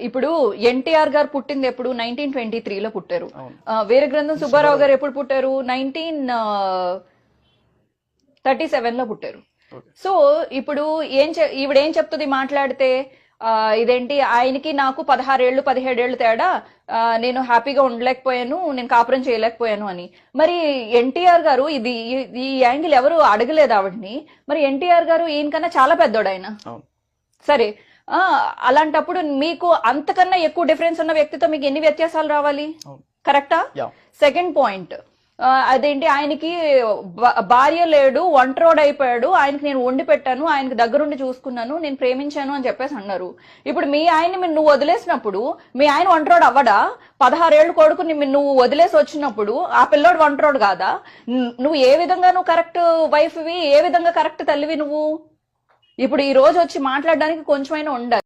ఇప్పుడు ఎన్టీఆర్ గారు పుట్టింది ఎప్పుడు 1923లో పుట్టారు. వీరగ్రంథం సుబ్బారావు గారు ఎప్పుడు పుట్టారు? 1937లో పుట్టారు. సో ఇప్పుడు ఈవిడ ఏం చెప్తుంది మాట్లాడితే, ఇదేంటి ఆయనకి నాకు 16 ఏళ్ళు 17 ఏళ్ళు తేడా, నేను హ్యాపీగా ఉండలేకపోయాను, నేను కాపురం చేయలేకపోయాను అని. మరి ఎన్టీఆర్ గారు ఈ యాంగిల్ ఎవరు అడగలేదు ఆవిడ్ని. మరి ఎన్టీఆర్ గారు ఈయనకన్నా చాలా పెద్దోడు ఆయన. సరే, అలాంటప్పుడు మీకు అంతకన్నా ఎక్కువ డిఫరెన్స్ ఉన్న వ్యక్తితో మీకు ఎన్ని వ్యత్యాసాలు రావాలి? కరెక్టా? సెకండ్ పాయింట్, అదేంటి ఆయనకి భార్య లేడు, ఒంటరోడు అయిపోయాడు, ఆయనకి నేను వండి పెట్టాను, ఆయనకి దగ్గరుండి చూసుకున్నాను, నేను ప్రేమించాను అని చెప్పేసి అన్నారు. ఇప్పుడు మీ ఆయన్ని నువ్వు వదిలేసినప్పుడు మీ ఆయన ఒంటరోడు అవ్వడా? 16 ఏళ్ళు కొడుకుని నువ్వు వదిలేసి వచ్చినప్పుడు ఆ పిల్లోడు ఒంటరోడు కాదా? నువ్వు ఏ విధంగా నువ్వు కరెక్ట్ వైఫ్వి, ఏ విధంగా కరెక్ట్ తల్లివి నువ్వు? ఇప్పుడు ఈ రోజు వచ్చి మాట్లాడడానికి కొంచెమైనా ఉండాలి.